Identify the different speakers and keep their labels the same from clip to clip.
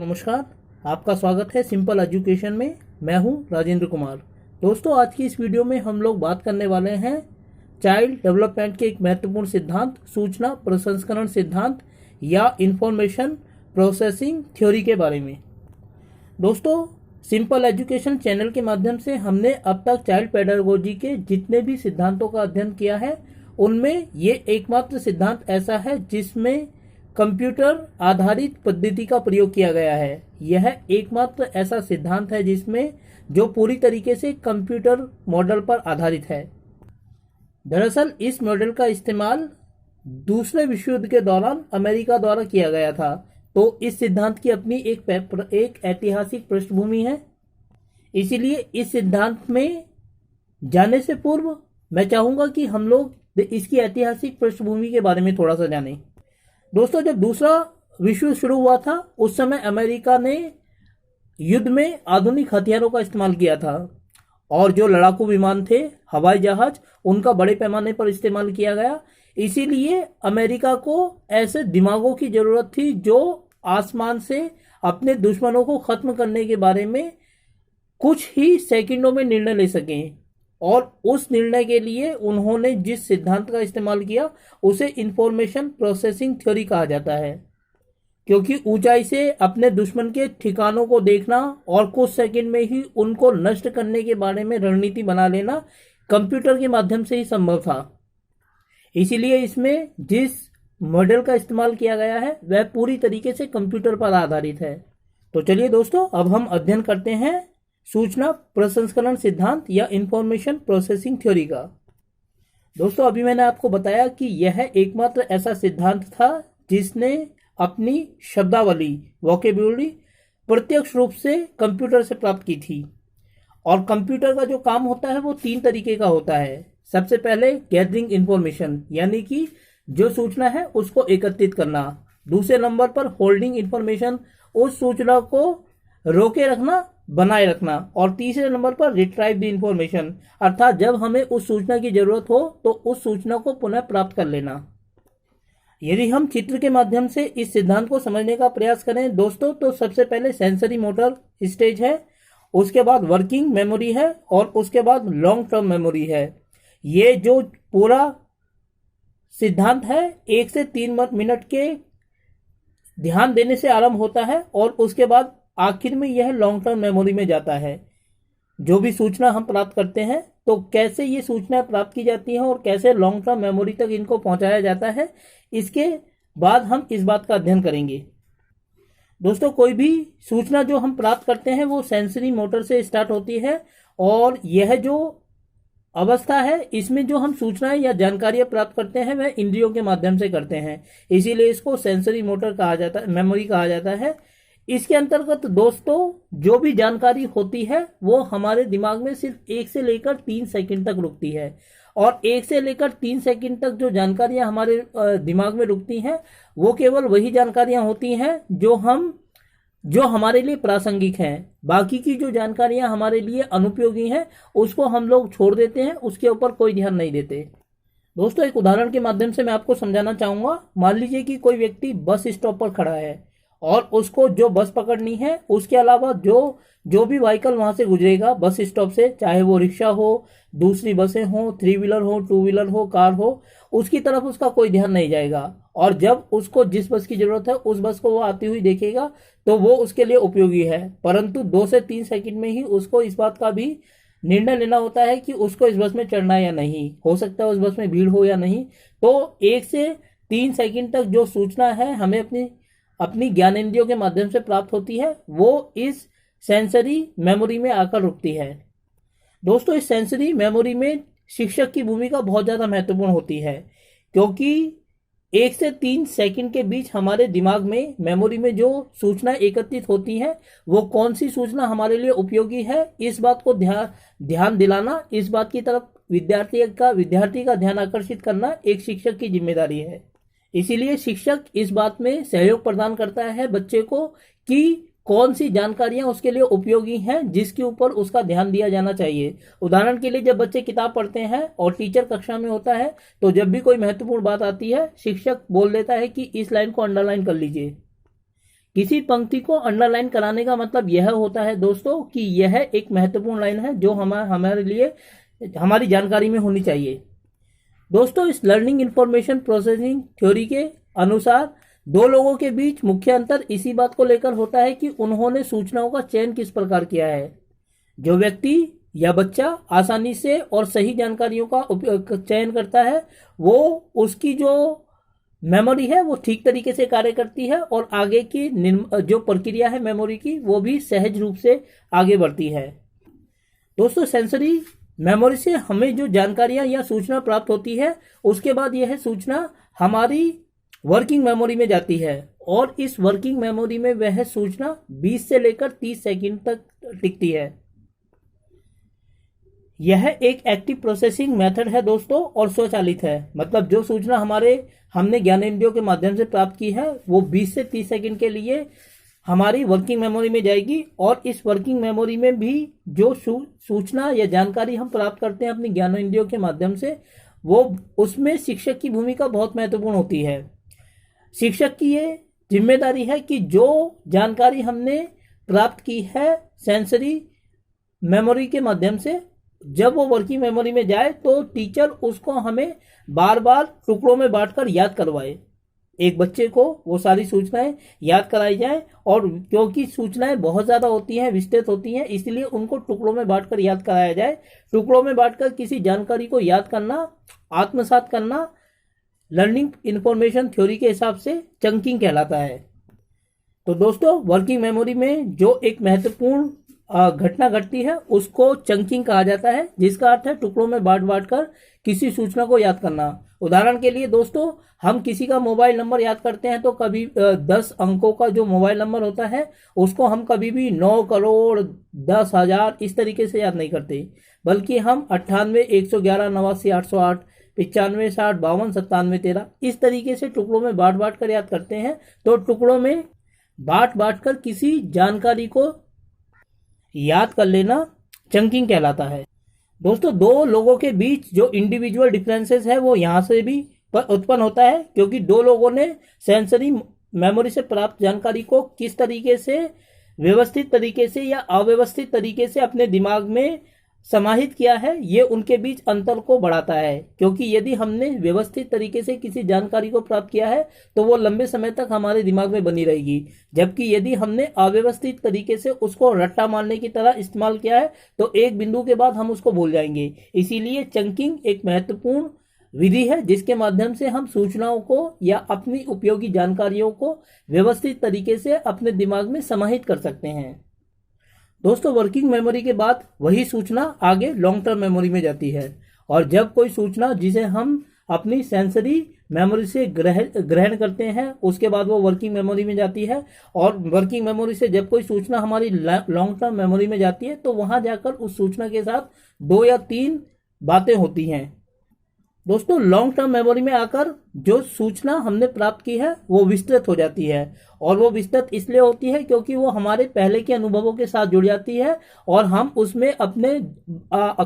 Speaker 1: नमस्कार, आपका स्वागत है सिंपल एजुकेशन में। मैं हूं राजेंद्र कुमार। दोस्तों, आज की इस वीडियो में हम लोग बात करने वाले हैं चाइल्ड डेवलपमेंट के एक महत्वपूर्ण सिद्धांत, सूचना प्रसंस्करण सिद्धांत या इंफॉर्मेशन प्रोसेसिंग थ्योरी के बारे में। दोस्तों, सिंपल एजुकेशन चैनल के माध्यम से हमने अब तक चाइल्ड पेडागोजी के जितने भी सिद्धांतों का अध्ययन किया है, उनमें ये एकमात्र सिद्धांत ऐसा है जिसमें कंप्यूटर आधारित पद्धति का प्रयोग किया गया है। यह एकमात्र ऐसा सिद्धांत है जिसमें जो पूरी तरीके से कंप्यूटर मॉडल पर आधारित है। दरअसल इस मॉडल का इस्तेमाल दूसरे विश्व युद्ध के दौरान अमेरिका द्वारा किया गया था, तो इस सिद्धांत की अपनी एक ऐतिहासिक पृष्ठभूमि है। इसीलिए इस सिद्धांत में जाने से पूर्व मैं चाहूंगा कि हम लोग इसकी ऐतिहासिक पृष्ठभूमि के बारे में थोड़ा सा जानें। दोस्तों, जब दूसरा विश्व युद्ध शुरू हुआ था, उस समय अमेरिका ने युद्ध में आधुनिक हथियारों का इस्तेमाल किया था और जो लड़ाकू विमान थे, हवाई जहाज, उनका बड़े पैमाने पर इस्तेमाल किया गया। इसीलिए अमेरिका को ऐसे दिमागों की जरूरत थी जो आसमान से अपने दुश्मनों को खत्म करने के बारे में कुछ ही सेकंडों में निर्णय ले सकें। और उस निर्णय के लिए उन्होंने जिस सिद्धांत का इस्तेमाल किया उसे इंफॉर्मेशन प्रोसेसिंग थ्योरी कहा जाता है, क्योंकि ऊंचाई से अपने दुश्मन के ठिकानों को देखना और कुछ सेकंड में ही उनको नष्ट करने के बारे में रणनीति बना लेना कंप्यूटर के माध्यम से ही संभव था। इसीलिए इसमें जिस मॉडल का इस्तेमाल किया गया है वह पूरी तरीके से कंप्यूटर पर आधारित है। तो चलिए दोस्तों, अब हम अध्ययन करते हैं सूचना प्रसंस्करण सिद्धांत या इंफॉर्मेशन प्रोसेसिंग थ्योरी का। दोस्तों, अभी मैंने आपको बताया कि यह एकमात्र ऐसा सिद्धांत था जिसने अपनी शब्दावली वोकेब्युलरी प्रत्यक्ष रूप से कंप्यूटर से प्राप्त की थी। और कंप्यूटर का जो काम होता है वो 3 तरीके का होता है। सबसे पहले गैदरिंग इंफॉर्मेशन, यानी कि जो सूचना है उसको एकत्रित करना। दूसरे नंबर पर होल्डिंग इंफॉर्मेशन, उस सूचना को रोके रखना, बनाए रखना। और तीसरे नंबर पर रिट्राइव द इंफॉर्मेशन, अर्थात जब हमें उस सूचना की जरूरत हो तो उस सूचना को पुनः प्राप्त कर लेना। यदि हम चित्र के माध्यम से इस सिद्धांत को समझने का प्रयास करें दोस्तों, तो सबसे पहले सेंसरी मोटर स्टेज है, उसके बाद वर्किंग मेमोरी है और उसके बाद लॉन्ग टर्म मेमोरी है। ये जो पूरा सिद्धांत है 1 से 3 मिनट के ध्यान देने से आरंभ होता है और उसके बाद आखिर में यह लॉन्ग टर्म मेमोरी में जाता है। जो भी सूचना हम प्राप्त करते हैं तो कैसे ये सूचना प्राप्त की जाती है और कैसे लॉन्ग टर्म मेमोरी तक इनको पहुंचाया जाता है, इसके बाद हम इस बात का अध्ययन करेंगे। दोस्तों, कोई भी सूचना जो हम प्राप्त करते हैं वो सेंसरी मोटर से स्टार्ट होती है और यह जो अवस्था है इसमें जो हम सूचनाएं या जानकारियां प्राप्त करते हैं वह इंद्रियों के माध्यम से करते हैं। इसीलिए इसको सेंसरी मोटर कहा जाता है, मेमोरी कहा जाता है। इसके अंतर्गत दोस्तों जो भी जानकारी होती है वो हमारे दिमाग में सिर्फ 1 से लेकर 3 सेकंड तक रुकती है। और 1 से लेकर 3 सेकंड तक जो जानकारियां हमारे दिमाग में रुकती हैं वो केवल वही जानकारियां होती हैं जो हमारे लिए प्रासंगिक हैं। बाकी की जो जानकारियां हमारे लिए अनुपयोगी हैं उसको हम लोग छोड़ देते हैं, उसके ऊपर कोई ध्यान नहीं देते। दोस्तों, एक उदाहरण के माध्यम से मैं आपको समझाना चाहूंगा। मान लीजिए कि कोई व्यक्ति बस स्टॉप पर खड़ा है और उसको जो बस पकड़नी है उसके अलावा जो भी व्हीकल वहां से गुजरेगा बस स्टॉप से, चाहे वो रिक्शा हो, दूसरी बसें हो, 3 व्हीलर हो, 2 व्हीलर हो, कार हो, उसकी तरफ उसका कोई ध्यान नहीं जाएगा। और जब उसको जिस बस की जरूरत है उस बस को वो आती हुई देखेगा तो वो उसके लिए उपयोगी है। परंतु 2 से 3 सेकंड में ही उसको इस बात का भी निर्णय लेना होता है कि उसको इस बस में चढ़ना है या नहीं, हो सकता है उस बस में भीड़ हो या नहीं। तो 1 से 3 सेकंड तक जो सूचना है हमें अपनी ज्ञानेंद्रियों के माध्यम से प्राप्त होती है, वो इस सेंसरी मेमोरी में आकर रुकती है। दोस्तों, इस सेंसरी मेमोरी में शिक्षक की भूमिका बहुत ज़्यादा महत्वपूर्ण होती है, क्योंकि 1 से 3 सेकंड के बीच हमारे दिमाग में मेमोरी में जो सूचना एकत्रित होती है वो कौन सी सूचना हमारे लिए उपयोगी है, इस बात को ध्यान दिलाना, इस बात की तरफ विद्यार्थी का ध्यान आकर्षित करना एक शिक्षक की जिम्मेदारी है। इसीलिए शिक्षक इस बात में सहयोग प्रदान करता है बच्चे को कि कौन सी जानकारियां उसके लिए उपयोगी हैं जिसके ऊपर उसका ध्यान दिया जाना चाहिए। उदाहरण के लिए जब बच्चे किताब पढ़ते हैं और टीचर कक्षा में होता है तो जब भी कोई महत्वपूर्ण बात आती है शिक्षक बोल देता है कि इस लाइन को अंडरलाइन कर लीजिए। इसी पंक्ति को अंडरलाइन कराने का मतलब यह होता है दोस्तों कि यह एक महत्वपूर्ण लाइन है जो हमारे लिए हमारी जानकारी में होनी चाहिए। दोस्तों, इस लर्निंग इंफॉर्मेशन प्रोसेसिंग थ्योरी के अनुसार दो लोगों के बीच मुख्य अंतर इसी बात को लेकर होता है कि उन्होंने सूचनाओं का चयन किस प्रकार किया है। जो व्यक्ति या बच्चा आसानी से और सही जानकारियों का चयन करता है, वो उसकी जो मेमोरी है वो ठीक तरीके से कार्य करती है और आगे की जो प्रक्रिया है मेमोरी की वो भी सहज रूप से आगे बढ़ती है। दोस्तों, सेंसरी मेमोरी से हमें जो जानकारियां या सूचना प्राप्त होती है, उसके बाद यह सूचना हमारी वर्किंग मेमोरी में जाती है और इस वर्किंग मेमोरी में वह सूचना 20 से लेकर 30 सेकंड तक टिकती है। यह एक एक्टिव प्रोसेसिंग मेथड है दोस्तों और स्वचालित है। मतलब जो सूचना हमने ज्ञानेंद्रियों के माध्यम से प्राप्त की है वो 20 से 30 सेकंड के लिए हमारी वर्किंग मेमोरी में जाएगी और इस वर्किंग मेमोरी में भी जो सूचना या जानकारी हम प्राप्त करते हैं अपनी ज्ञानेंद्रियों के माध्यम से, वो उसमें शिक्षक की भूमिका बहुत महत्वपूर्ण होती है। शिक्षक की ये जिम्मेदारी है कि जो जानकारी हमने प्राप्त की है सेंसरी मेमोरी के माध्यम से, जब वो वर्किंग मेमोरी में जाए तो टीचर उसको हमें बार बार टुकड़ों में बांटकर याद करवाए। एक बच्चे को वो सारी सूचनाएं याद कराई जाए और क्योंकि सूचनाएं बहुत ज़्यादा होती हैं, विस्तृत होती हैं, इसलिए उनको टुकड़ों में बांटकर याद कराया जाए। टुकड़ों में बांटकर किसी जानकारी को याद करना, आत्मसात करना लर्निंग इंफॉर्मेशन थ्योरी के हिसाब से चंकिंग कहलाता है। तो दोस्तों, वर्किंग मेमोरी में जो एक महत्वपूर्ण घटना घटती है उसको चंकिंग कहा जाता है, जिसका अर्थ है टुकड़ों में बांट कर किसी सूचना को याद करना। उदाहरण के लिए दोस्तों, हम किसी का मोबाइल नंबर याद करते हैं तो कभी 10 अंकों का जो मोबाइल नंबर होता है उसको हम कभी भी 9 करोड़ 10,000 इस तरीके से याद नहीं करते, बल्कि हम 98 111 89 808 95 60 52 97 13 इस तरीके से टुकड़ों में बांट कर याद करते हैं। तो टुकड़ों में बांट कर किसी जानकारी को याद कर लेना चंकिंग कहलाता है। दोस्तों, दो लोगों के बीच जो इंडिविजुअल डिफरेंसेस है वो यहाँ से भी उत्पन्न होता है, क्योंकि दो लोगों ने सेंसरी मेमोरी से प्राप्त जानकारी को किस तरीके से व्यवस्थित तरीके से या अव्यवस्थित तरीके से अपने दिमाग में समाहित किया है, ये उनके बीच अंतर को बढ़ाता है। क्योंकि यदि हमने व्यवस्थित तरीके से किसी जानकारी को प्राप्त किया है तो वो लंबे समय तक हमारे दिमाग में बनी रहेगी, जबकि यदि हमने अव्यवस्थित तरीके से उसको रट्टा मारने की तरह इस्तेमाल किया है तो एक बिंदु के बाद हम उसको भूल जाएंगे। इसीलिए चंकिंग एक महत्वपूर्ण विधि है जिसके माध्यम से हम सूचनाओं को या अपनी उपयोगी जानकारियों को व्यवस्थित तरीके से अपने दिमाग में समाहित कर सकते हैं। दोस्तों, वर्किंग मेमोरी के बाद वही सूचना आगे लॉन्ग टर्म मेमोरी में जाती है और जब कोई सूचना जिसे हम अपनी सेंसरी मेमोरी से ग्रहण करते हैं उसके बाद वो वर्किंग मेमोरी में जाती है और वर्किंग मेमोरी से जब कोई सूचना हमारी लॉन्ग टर्म मेमोरी में जाती है तो वहां जाकर उस सूचना के साथ 2 या 3 बातें होती हैं। दोस्तों, लॉन्ग टर्म मेमोरी में आकर जो सूचना हमने प्राप्त की है वो विस्तृत हो जाती है और वो विस्तृत इसलिए होती है क्योंकि वो हमारे पहले के अनुभवों के साथ जुड़ जाती है और हम उसमें अपने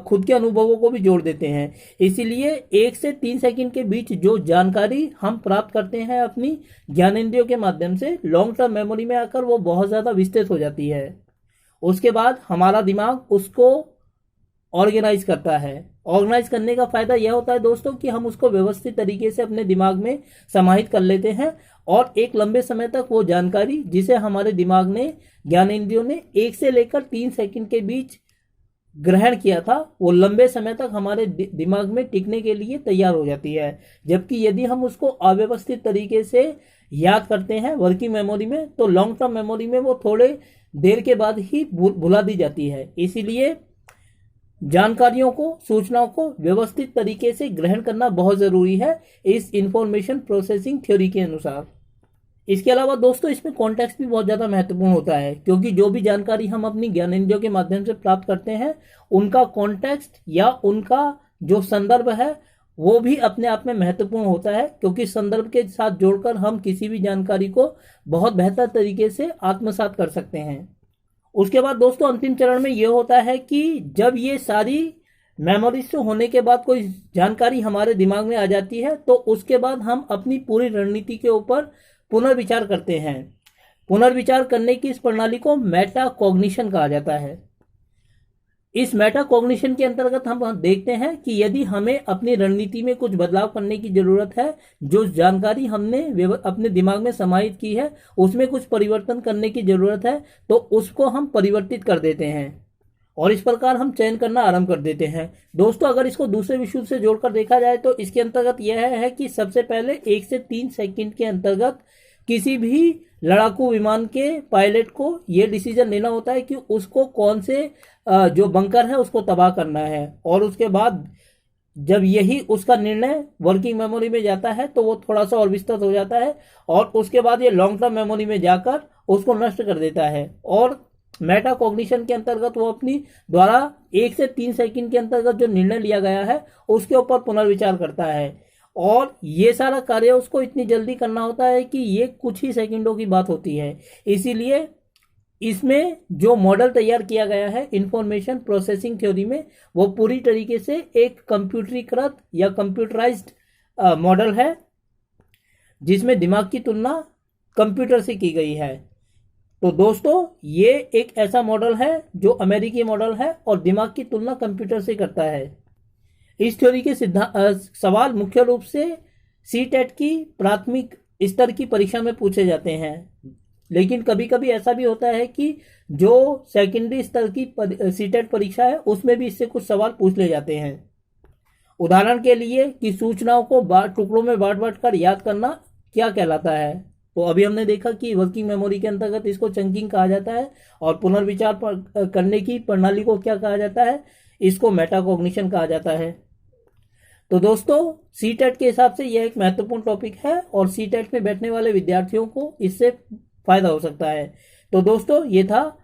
Speaker 1: खुद के अनुभवों को भी जोड़ देते हैं। इसीलिए 1 से 3 सेकंड के बीच जो जानकारी हम प्राप्त करते हैं अपनी ज्ञानेंद्रियों के माध्यम से, लॉन्ग टर्म मेमोरी में आकर वो बहुत ज़्यादा विस्तृत हो जाती है। उसके बाद हमारा दिमाग उसको ऑर्गेनाइज करता है। ऑर्गेनाइज करने का फायदा यह होता है दोस्तों कि हम उसको व्यवस्थित तरीके से अपने दिमाग में समाहित कर लेते हैं और एक लंबे समय तक वो जानकारी जिसे हमारे दिमाग ने ज्ञानेंद्रियों ने 1 से लेकर 3 सेकंड के बीच ग्रहण किया था वो लंबे समय तक हमारे दिमाग में टिकने के लिए तैयार हो जाती है। जबकि यदि हम उसको अव्यवस्थित तरीके से याद करते हैं वर्किंग मेमोरी में तो लॉन्ग टर्म मेमोरी में वो थोड़े देर के बाद ही भुला दी जाती है। इसीलिए जानकारियों को, सूचनाओं को व्यवस्थित तरीके से ग्रहण करना बहुत ज़रूरी है इस इंफॉर्मेशन प्रोसेसिंग थ्योरी के अनुसार। इसके अलावा दोस्तों, इसमें कॉन्टेक्स्ट भी बहुत ज़्यादा महत्वपूर्ण होता है, क्योंकि जो भी जानकारी हम अपनी ज्ञानेंद्रियों के माध्यम से प्राप्त करते हैं उनका कॉन्टेक्स्ट या उनका जो संदर्भ है वो भी अपने आप में महत्वपूर्ण होता है, क्योंकि संदर्भ के साथ जोड़कर हम किसी भी जानकारी को बहुत बेहतर तरीके से आत्मसात कर सकते हैं। उसके बाद दोस्तों, अंतिम चरण में यह होता है कि जब ये सारी मेमोरीज से होने के बाद कोई जानकारी हमारे दिमाग में आ जाती है तो उसके बाद हम अपनी पूरी रणनीति के ऊपर पुनर्विचार करते हैं। पुनर्विचार करने की इस प्रणाली को मेटाकॉग्निशन कहा जाता है। इस मेटाकॉग्निशन के अंतर्गत हम देखते हैं कि यदि हमें अपनी रणनीति में कुछ बदलाव करने की जरूरत है, जो जानकारी हमने अपने दिमाग में समाहित की है उसमें कुछ परिवर्तन करने की जरूरत है, तो उसको हम परिवर्तित कर देते हैं और इस प्रकार हम चयन करना आरंभ कर देते हैं। दोस्तों, अगर इसको दूसरे विषय से जोड़कर देखा जाए तो इसके अंतर्गत यह है कि सबसे पहले 1 से 3 सेकंड के अंतर्गत किसी भी लड़ाकू विमान के पायलट को यह डिसीजन लेना होता है कि उसको कौन से जो बंकर है उसको तबाह करना है, और उसके बाद जब यही उसका निर्णय वर्किंग मेमोरी में जाता है तो वो थोड़ा सा और विस्तृत हो जाता है और उसके बाद ये लॉन्ग टर्म मेमोरी में जाकर उसको नष्ट कर देता है। और मेटाकॉग्निशन के अंतर्गत वो अपनी द्वारा 1 से 3 सेकंड के अंतर्गत जो निर्णय लिया गया है उसके ऊपर पुनर्विचार करता है, और ये सारा कार्य उसको इतनी जल्दी करना होता है कि ये कुछ ही सेकंडों की बात होती है। इसीलिए इसमें जो मॉडल तैयार किया गया है इंफॉर्मेशन प्रोसेसिंग थ्योरी में, वो पूरी तरीके से एक कंप्यूटरीकृत या कंप्यूटराइज्ड मॉडल है, जिसमें दिमाग की तुलना कंप्यूटर से की गई है। तो दोस्तों, ये एक ऐसा मॉडल है जो अमेरिकी मॉडल है और दिमाग की तुलना कंप्यूटर से करता है। इस थ्योरी के सवाल मुख्य रूप से सीटेट की प्राथमिक स्तर की परीक्षा में पूछे जाते हैं, लेकिन कभी कभी ऐसा भी होता है कि जो सेकेंडरी स्तर की सीटेट परीक्षा है उसमें भी इससे कुछ सवाल पूछ ले जाते हैं। उदाहरण के लिए कि सूचनाओं को टुकड़ों में बांट कर याद करना क्या कहलाता है, तो अभी हमने देखा कि वर्किंग मेमोरी के अंतर्गत इसको चंकिंग कहा जाता है, और पुनर्विचार करने की प्रणाली को क्या कहा जाता है, इसको मेटाकॉग्निशन कहा जाता है। तो दोस्तों, सीटेट के हिसाब से यह एक महत्वपूर्ण टॉपिक है और सीटेट में बैठने वाले विद्यार्थियों को इससे फायदा हो सकता है। तो दोस्तों, ये था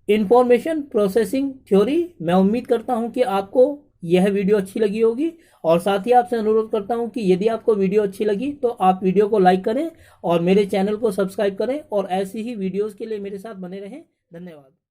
Speaker 1: इंफॉर्मेशन प्रोसेसिंग थ्योरी। मैं उम्मीद करता हूं कि आपको यह वीडियो अच्छी लगी होगी, और साथ ही आपसे अनुरोध करता हूं कि यदि आपको वीडियो अच्छी लगी तो आप वीडियो को लाइक करें और मेरे चैनल को सब्सक्राइब करें, और ऐसी ही वीडियोस के लिए मेरे साथ बने रहें। धन्यवाद।